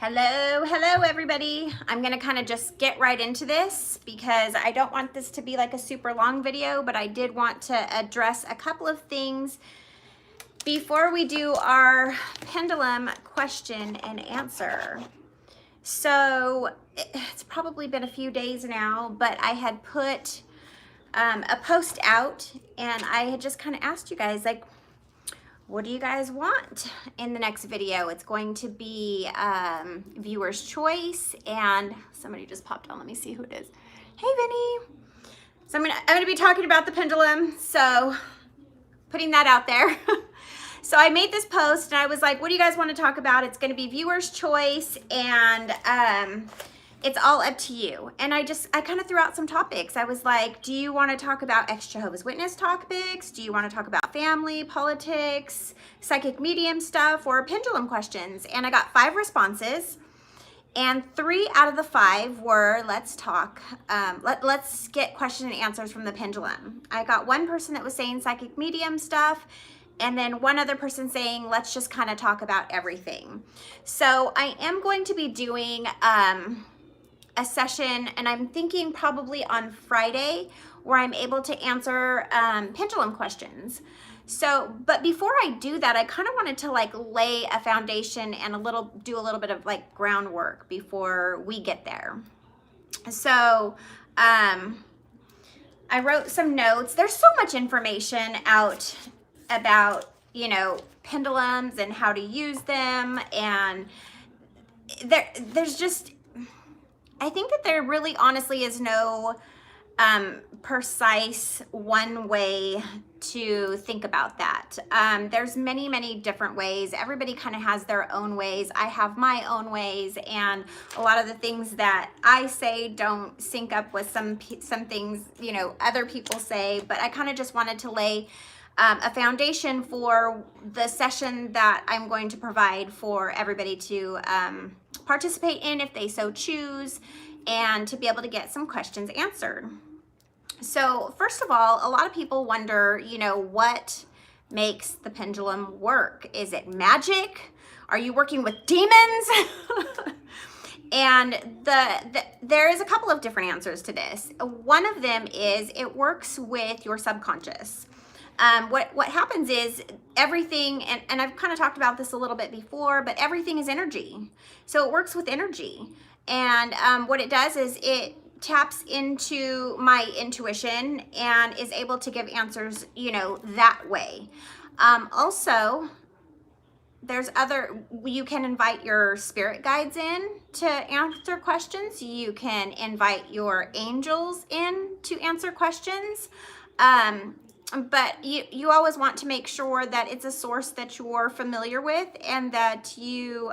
Hello everybody. I'm gonna kind of just get right into this because I don't want this to be like a super long video, but I did want to address a couple of things before we do our pendulum question and answer. So it's probably been a few days now, but I had put a post out and I had just kind of asked you guys, like, what do you guys want in the next video? It's going to be viewer's choice, and somebody just popped on. Let me see who it is. Hey, Vinny. So I'm gonna be talking about the pendulum, so putting that out there. So I made this post and I was like, what do you guys want to talk about? It's going to be viewer's choice, and it's all up to you. And I kind of threw out some topics. I was like, do you want to talk about ex-Jehovah's Witness topics? Do you want to talk about family, politics, psychic medium stuff, or pendulum questions? And I got 5 responses, and 3 out of the 5 were, let's talk, let's get question and answers from the pendulum. I got one person that was saying psychic medium stuff, and then one other person saying, let's just kind of talk about everything. So I am going to be doing a session, and I'm thinking probably on Friday, where I'm able to answer pendulum questions. So, but before I do that, I kind of wanted to like lay a foundation and do a little bit of like groundwork before we get there. So, I wrote some notes. There's so much information out about, you know, pendulums and how to use them, and there's just, I think that there really honestly is no precise one way to think about that. There's many different ways. Everybody kind of has their own ways. I have my own ways, and a lot of the things that I say don't sync up with some things, you know, other people say. But I kind of just wanted to lay a foundation for the session that I'm going to provide for everybody to participate in if they so choose, and to be able to get some questions answered. So first of all, a lot of people wonder, you know, what makes the pendulum work? Is it magic? Are you working with demons? And there is a couple of different answers to this. One of them is it works with your subconscious. What happens is everything, and I've kind of talked about this a little bit before, but everything is energy. So it works with energy. And what it does is it taps into my intuition and is able to give answers, you know, that way. Also, you can invite your spirit guides in to answer questions. You can invite your angels in to answer questions. But you always want to make sure that it's a source that you're familiar with, and that you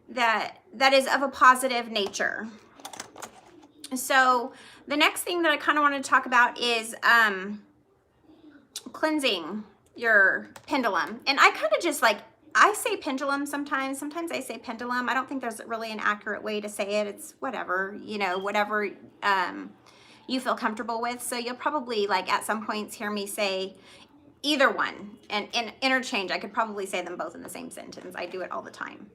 that is of a positive nature. So the next thing that I kind of want to talk about is cleansing your pendulum. And I kind of just like, I say pendulum sometimes I say pendulum. I don't think there's really an accurate way to say it. It's whatever, you know, whatever you feel comfortable with. So you'll probably like at some points hear me say either one, and interchange. I could probably say them both in the same sentence. I do it all the time.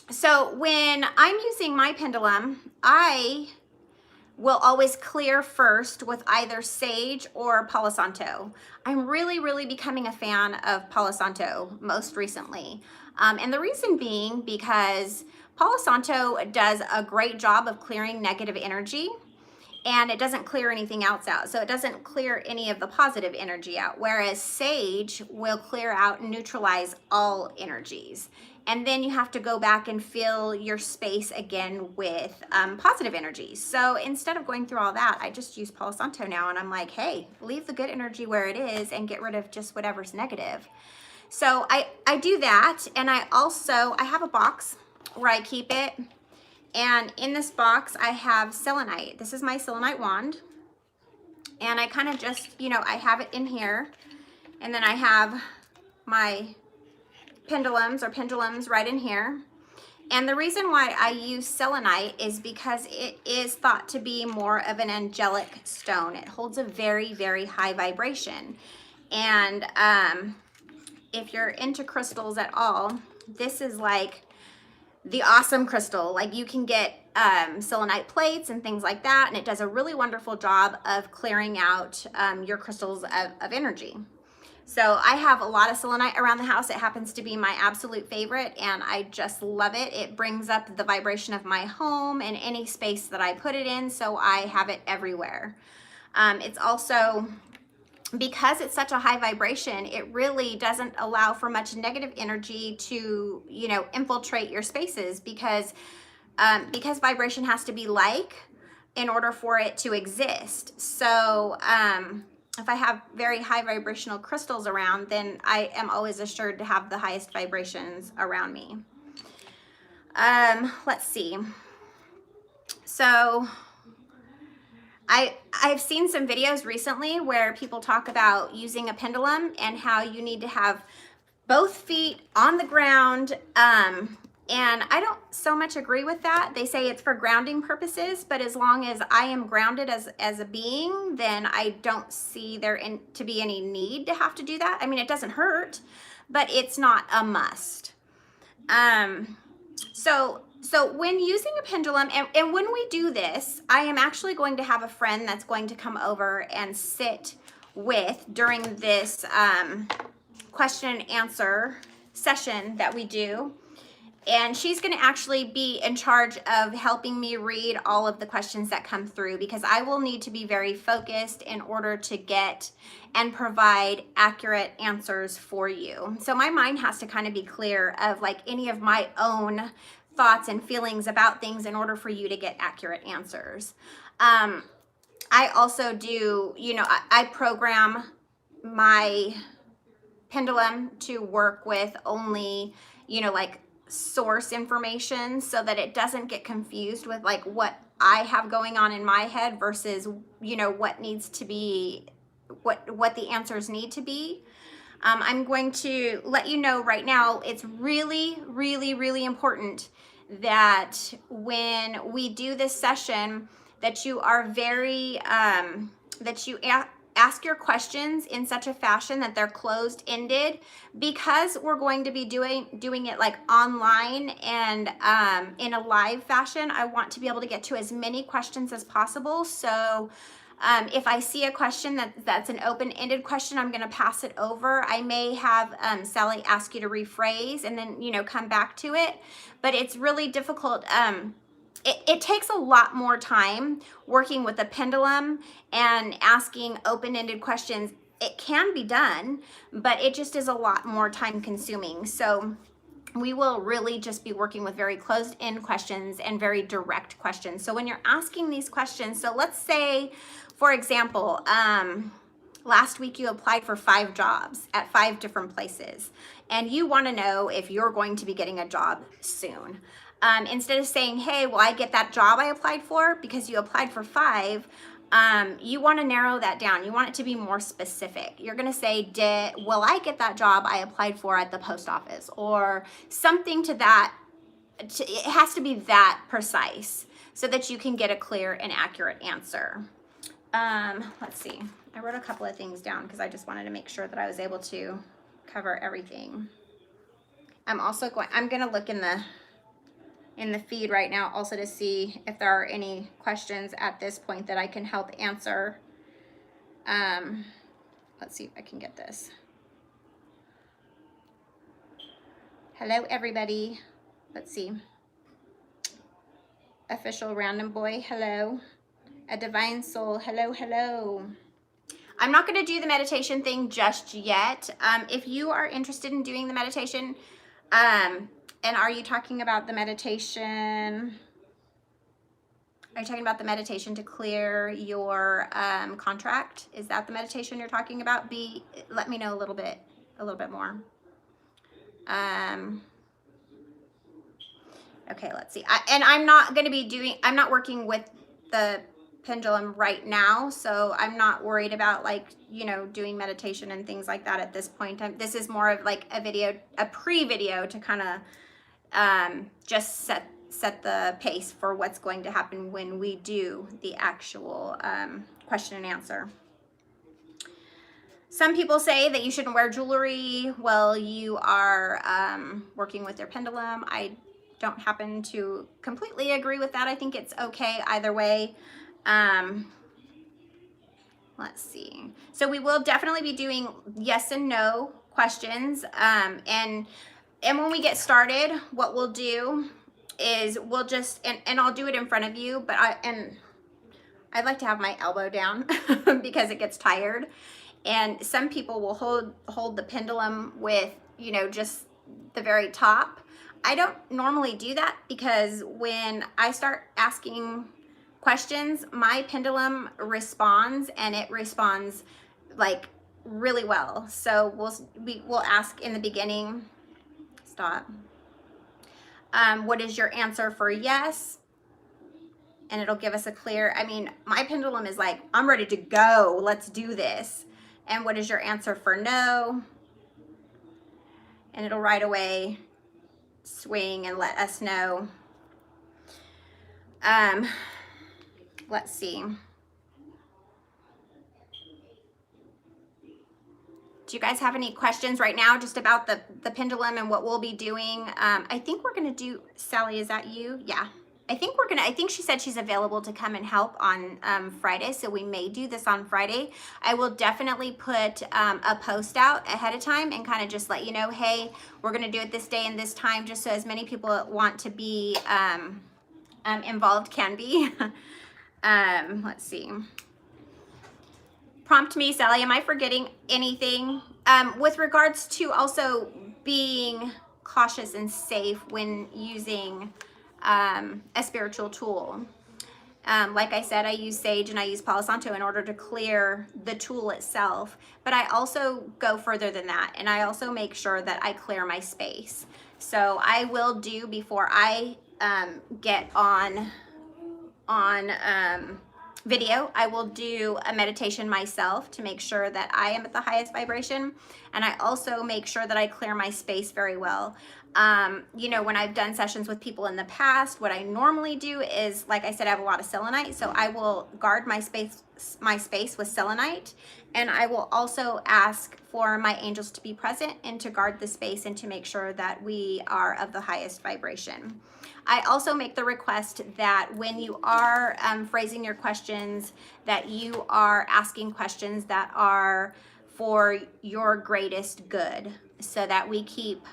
So when I'm using my pendulum, I will always clear first with either sage or Palo Santo. I'm really becoming a fan of Palo Santo most recently. And the reason being because Palo Santo does a great job of clearing negative energy, and it doesn't clear anything else out. So it doesn't clear any of the positive energy out, whereas sage will clear out and neutralize all energies. And then you have to go back and fill your space again with positive energies. So instead of going through all that, I just use Palo Santo now, and I'm like, hey, leave the good energy where it is and get rid of just whatever's negative. So I do that, and I have a box where I keep it. And in this box, I have selenite. This is my selenite wand. And I kind of just, you know, I have it in here. And then I have my pendulums right in here. And the reason why I use selenite is because it is thought to be more of an angelic stone. It holds a very high vibration. And if you're into crystals at all, This is like the awesome crystal. Like you can get selenite plates and things like that, and it does a really wonderful job of clearing out your crystals of energy. So I have a lot of selenite around the house. It happens to be my absolute favorite, and I just love it. It brings up the vibration of my home and any space that I put it in, so I have it everywhere. It's also, because it's such a high vibration, it really doesn't allow for much negative energy to, you know, infiltrate your spaces, because vibration has to be like in order for it to exist. So if I have very high vibrational crystals around, then I am always assured to have the highest vibrations around me. Let's see. So I've seen some videos recently where people talk about using a pendulum and how you need to have both feet on the ground. And I don't so much agree with that. They say it's for grounding purposes, but as long as I am grounded as a being, then I don't see there to be any need to have to do that. I mean, it doesn't hurt, but it's not a must. So when using a pendulum, and when we do this, I am actually going to have a friend that's going to come over and sit with during this question and answer session that we do. And she's going to actually be in charge of helping me read all of the questions that come through, because I will need to be very focused in order to get and provide accurate answers for you. So my mind has to kind of be clear of like any of my own thoughts and feelings about things in order for you to get accurate answers. I also do, you know, I program my pendulum to work with only, you know, like source information, so that it doesn't get confused with like what I have going on in my head versus, you know, what needs to be, what the answers need to be. I'm going to let you know right now, it's really, really, really important that when we do this session, that you are very, that you ask your questions in such a fashion that they're closed-ended, because we're going to be doing it like online and in a live fashion. I want to be able to get to as many questions as possible. So if I see a question that's an open-ended question, I'm going to pass it over. I may have Sally ask you to rephrase and then, you know, come back to it. But it's really difficult. It takes a lot more time working with a pendulum and asking open-ended questions. It can be done, but it just is a lot more time consuming. So we will really just be working with very closed-in questions and very direct questions. So when you're asking these questions, so let's say, for example, last week you applied for 5 jobs at 5 different places, and you want to know if you're going to be getting a job soon. Instead of saying, hey, will I get that job I applied for, because you applied for 5, you want to narrow that down. You want it to be more specific. You're going to say, will I get that job I applied for at the post office, or something to that. It has to be that precise so that you can get a clear and accurate answer. Let's see. I wrote a couple of things down because I just wanted to make sure that I was able to cover everything. I'm going to look in the feed right now also to see if there are any questions at this point that I can help answer. Let's see if I can get this. Hello, everybody. Let's see. Official Random Boy, hello. A Divine Soul, hello, hello. I'm not going to do the meditation thing just yet. If you are interested in doing the meditation, and are you talking about the meditation? Are you talking about the meditation to clear your contract? Is that the meditation you're talking about? Let me know a little bit more. Okay, let's see. I'm not working with the pendulum right now, so I'm not worried about, like, you know, doing meditation and things like that at this point. This is more of like a pre-video to kind of just set the pace for what's going to happen when we do the actual question and answer. Some people say that you shouldn't wear jewelry while you are working with your pendulum. I don't happen to completely agree with that. I think it's okay either way. Let's see. So we will definitely be doing yes and no questions. And when we get started, what we'll do is we'll just, and I'll do it in front of you, but I'd like to have my elbow down because it gets tired. And some people will hold the pendulum with, you know, just the very top. I don't normally do that because when I start asking questions, my pendulum responds, and it responds like really well. So we'll ask in the beginning, stop. What is your answer for yes? And it'll give us a clear, I mean, my pendulum is like, I'm ready to go, let's do this. And what is your answer for no? And it'll right away swing and let us know. Let's see. Do you guys have any questions right now just about the pendulum and what we'll be doing? I think we're gonna do, Sally, is that you? Yeah. I think she said she's available to come and help on Friday, so we may do this on Friday. I will definitely put a post out ahead of time and kind of just let you know, hey, we're gonna do it this day and this time, just so as many people that want to be involved can be. Let's see. Prompt me, Sally, am I forgetting anything? With regards to also being cautious and safe when using a spiritual tool. Like I said, I use sage and I use Palo Santo in order to clear the tool itself, but I also go further than that, and I also make sure that I clear my space. So I will do, before I get on video, I will do a meditation myself to make sure that I am at the highest vibration, and I also make sure that I clear my space very well. You know, when I've done sessions with people in the past, what I normally do is, like I said, I have a lot of selenite, so I will guard my space with selenite, and I will also ask for my angels to be present and to guard the space and to make sure that we are of the highest vibration. I also make the request that when you are phrasing your questions, that you are asking questions that are for your greatest good, so that we keep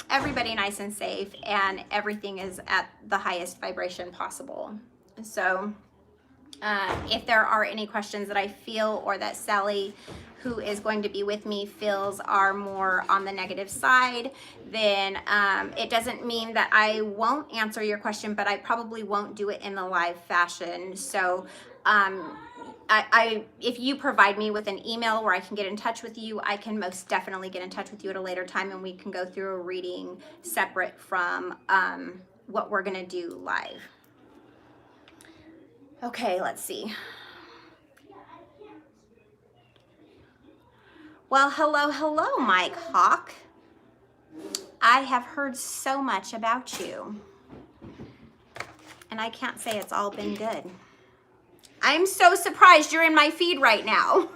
everybody nice and safe and everything is at the highest vibration possible. So if there are any questions that I feel, or that Sally, who is going to be with me, feels are more on the negative side, then it doesn't mean that I won't answer your question, but I probably won't do it in the live fashion. So if you provide me with an email where I can get in touch with you, I can most definitely get in touch with you at a later time, and we can go through a reading separate from what we're gonna do live. Okay, let's see. Well, hello, Mike Hawk. I have heard so much about you, and I can't say it's all been good. I'm so surprised you're in my feed right now.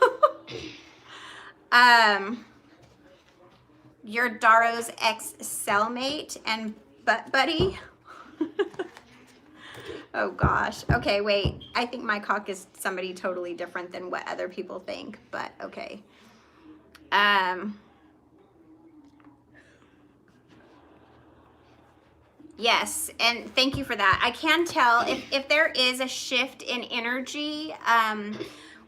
You're Daro's ex-cellmate and butt buddy. Oh gosh. Okay, wait. I think Mike Hawk is somebody totally different than what other people think, but okay. Yes, and thank you for that. I can tell if there is a shift in energy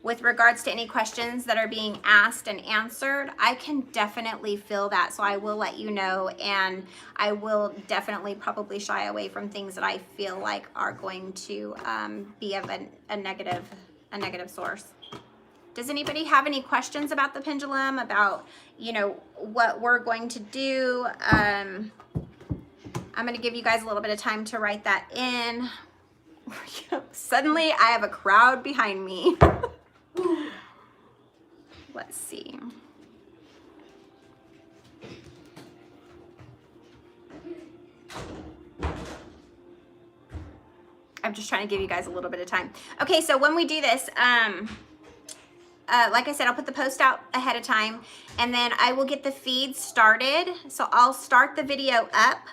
with regards to any questions that are being asked and answered, I can definitely feel that. So I will let you know, and I will definitely probably shy away from things that I feel like are going to be of a negative source. Does anybody have any questions about the pendulum, about, you know, what we're going to do? I'm going to give you guys a little bit of time to write that in. Suddenly, I have a crowd behind me. Let's see. I'm just trying to give you guys a little bit of time. Okay, so when we do this, like I said, I'll put the post out ahead of time, and then I will get the feed started. So I'll start the video up,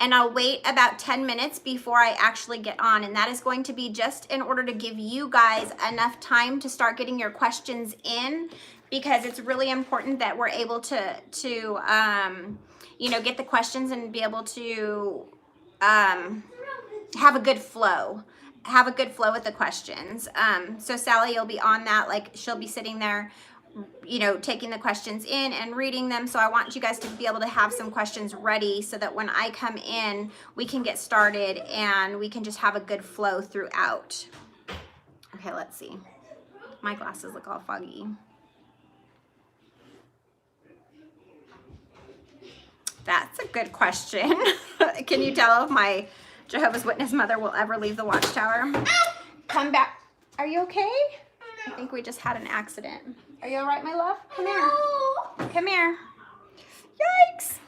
and I'll wait about 10 minutes before I actually get on. And that is going to be just in order to give you guys enough time to start getting your questions in, because it's really important that we're able to you know, get the questions and be able to have a good flow. Have a good flow with the questions. So Sally will be on that, like she'll be sitting there, you know, taking the questions in and reading them. So I want you guys to be able to have some questions ready so that when I come in, we can get started and we can just have a good flow throughout. Okay, let's see. My glasses look all foggy. That's a good question. Can you tell if my Jehovah's Witness mother will ever leave the watchtower? Come back. Are you okay? I think we just had an accident. Are you all right, my love? Come here. Come here. Yikes.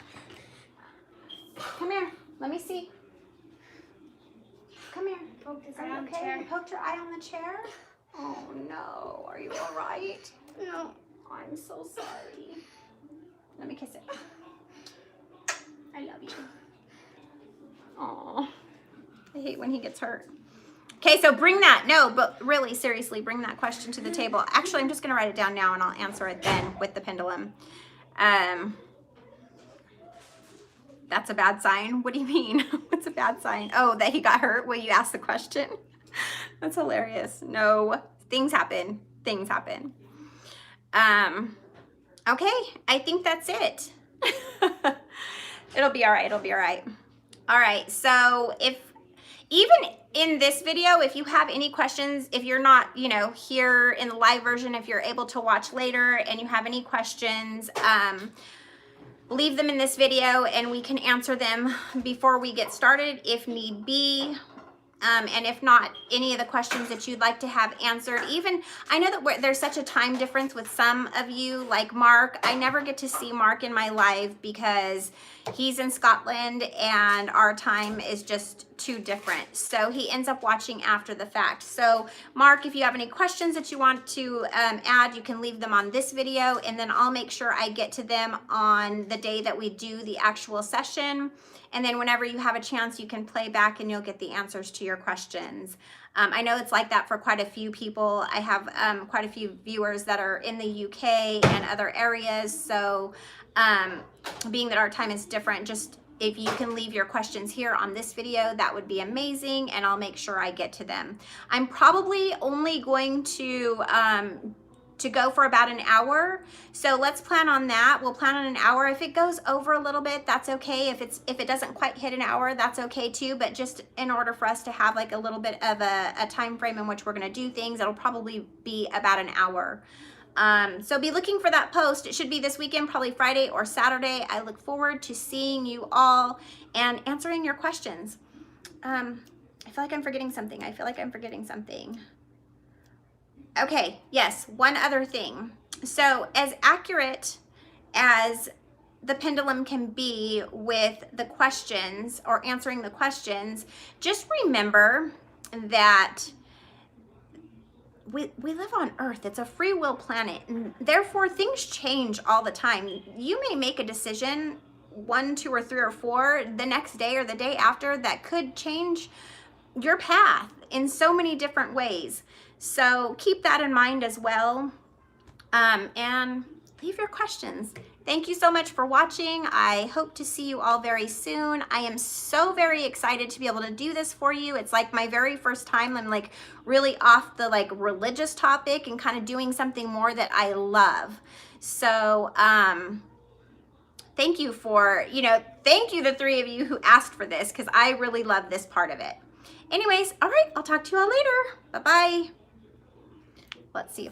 Come here. Let me see. Come here. Are you okay? You poked your eye on the chair? Oh, no. Are you all right? No. I'm so sorry. Let me kiss it. I love you. Aw. I hate when he gets hurt. Okay, so bring that. No, but really, seriously, bring that question to the table. Actually, I'm just going to write it down now, and I'll answer it then with the pendulum. That's a bad sign. What do you mean? What's a bad sign? Oh, that he got hurt when you asked the question? That's hilarious. No, things happen. Things happen. Okay, I think that's it. It'll be all right. It'll be all right. All right, so even in this video, if you have any questions, if you're not, you know, here in the live version, if you're able to watch later and you have any questions, leave them in this video and we can answer them before we get started if need be. And if not, any of the questions that you'd like to have answered. Even, I know that there's such a time difference with some of you, like Mark. I never get to see Mark in my live because he's in Scotland and our time is just too different. So he ends up watching after the fact. So Mark, if you have any questions that you want to add, you can leave them on this video, and then I'll make sure I get to them on the day that we do the actual session. And then whenever you have a chance, you can play back and you'll get the answers to your questions. I know it's like that for quite a few people. I have quite a few viewers that are in the UK and other areas. So being that our time is different, just if you can leave your questions here on this video, that would be amazing. And I'll make sure I get to them. I'm probably only going to go for about an hour. So let's plan on that. We'll plan on an hour. If it goes over a little bit, that's okay. If it doesn't quite hit an hour, that's okay too. But just in order for us to have like a little bit of a time frame in which we're going to do things, it'll probably be about an hour. So be looking for that post. It should be this weekend, probably Friday or Saturday. I look forward to seeing you all and answering your questions. I feel like I'm forgetting something. Okay, yes, one other thing. So as accurate as the pendulum can be with the questions or answering the questions, just remember that we live on Earth. It's a free will planet, and therefore things change all the time. You may make a decision 1, 2, or 3, or 4 the next day or the day after that could change your path in so many different ways. So keep that in mind as well, and leave your questions. Thank you so much for watching. I hope to see you all very soon. I am so very excited to be able to do this for you. It's like my very first time. I'm like really off the like religious topic and kind of doing something more that I love. So thank you for, thank you the 3 of you who asked for this, because I really love this part of it. Anyways, all right, I'll talk to you all later. Bye-bye. Let's see if